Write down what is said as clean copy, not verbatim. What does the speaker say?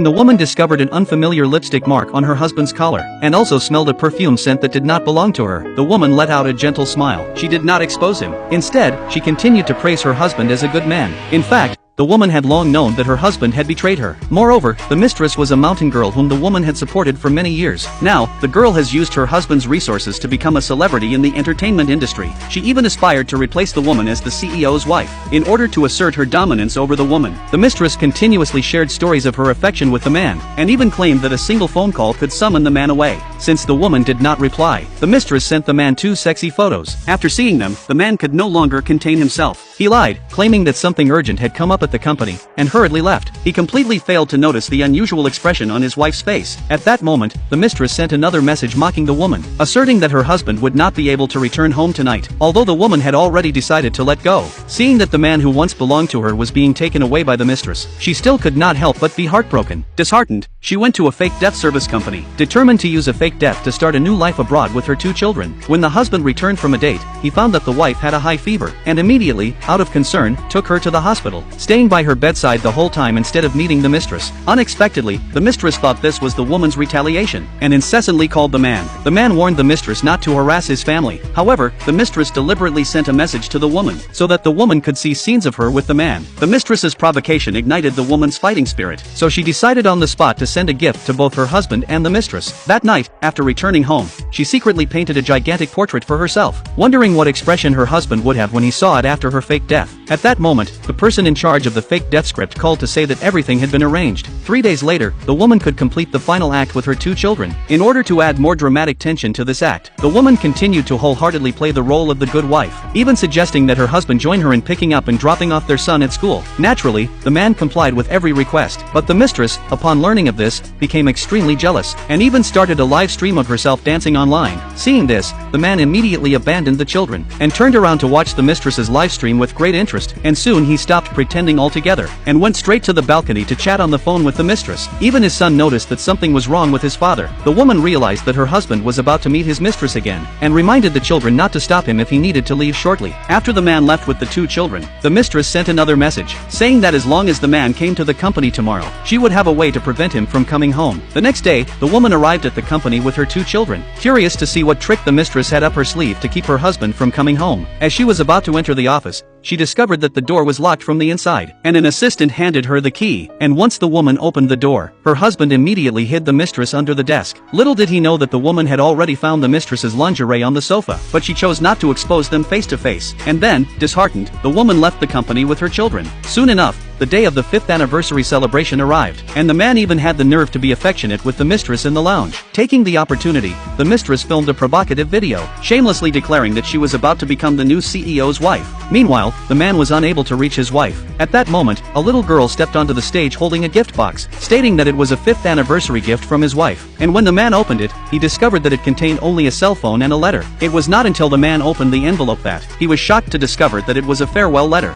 The woman discovered an unfamiliar lipstick mark on her husband's collar, and also smelled a perfume scent that did not belong to her. The woman let out a gentle smile. She did not expose him. Instead, she continued to praise her husband as a good man. In fact, the woman had long known that her husband had betrayed her. Moreover, the mistress was a mountain girl whom the woman had supported for many years. Now, the girl has used her husband's resources to become a celebrity in the entertainment industry. She even aspired to replace the woman as the CEO's wife. In order to assert her dominance over the woman, the mistress continuously shared stories of her affection with the man, and even claimed that a single phone call could summon the man away. Since the woman did not reply, the mistress sent the man 2 sexy photos. After seeing them, the man could no longer contain himself. He lied, claiming that something urgent had come up at the company, and hurriedly left. He completely failed to notice the unusual expression on his wife's face. At that moment, the mistress sent another message mocking the woman, asserting that her husband would not be able to return home tonight, although the woman had already decided to let go. Seeing that the man who once belonged to her was being taken away by the mistress, she still could not help but be heartbroken. Disheartened, she went to a fake death service company, determined to use a fake death to start a new life abroad with her 2 children. When the husband returned from a date, he found that the wife had a high fever, and immediately, out of concern, took her to the hospital, staying by her bedside the whole time instead of meeting the mistress. Unexpectedly, the mistress thought this was the woman's retaliation, and incessantly called the man. The man warned the mistress not to harass his family. However, the mistress deliberately sent a message to the woman, so that the woman could see scenes of her with the man. The mistress's provocation ignited the woman's fighting spirit, so she decided on the spot to send a gift to both her husband and the mistress. That night, after returning home, she secretly painted a gigantic portrait for herself, wondering what expression her husband would have when he saw it after her fake death. At that moment, the person in charge of the fake death script called to say that everything had been arranged. 3 days later, the woman could complete the final act with her 2 children. In order to add more dramatic tension to this act, the woman continued to wholeheartedly play the role of the good wife, even suggesting that her husband join her in picking up and dropping off their son at school. Naturally, the man complied with every request, but the mistress, upon learning of this, became extremely jealous, and even started a live stream of herself dancing online. Seeing this, the man immediately abandoned the children, and turned around to watch the mistress's live stream with great interest, and soon he stopped pretending altogether, and went straight to the balcony to chat on the phone with the mistress. Even his son noticed that something was wrong with his father. The woman realized that her husband was about to meet his mistress again, and reminded the children not to stop him if he needed to leave shortly. After the man left with the 2 children, the mistress sent another message, saying that as long as the man came to the company tomorrow, she would have a way to prevent him from coming home. The next day, the woman arrived at the company with her 2 children, curious to see what trick the mistress had up her sleeve to keep her husband from coming home. As she was about to enter the office, she discovered that the door was locked from the inside, and an assistant handed her the key, and once the woman opened the door, her husband immediately hid the mistress under the desk. Little did he know that the woman had already found the mistress's lingerie on the sofa, but she chose not to expose them face to face. And then, disheartened, the woman left the company with her children. Soon enough, the day of the 5th anniversary celebration arrived, and the man even had the nerve to be affectionate with the mistress in the lounge. Taking the opportunity, the mistress filmed a provocative video, shamelessly declaring that she was about to become the new CEO's wife. Meanwhile, the man was unable to reach his wife. At that moment, a little girl stepped onto the stage holding a gift box, stating that it was a 5th anniversary gift from his wife. And when the man opened it, he discovered that it contained only a cell phone and a letter. It was not until the man opened the envelope that he was shocked to discover that it was a farewell letter.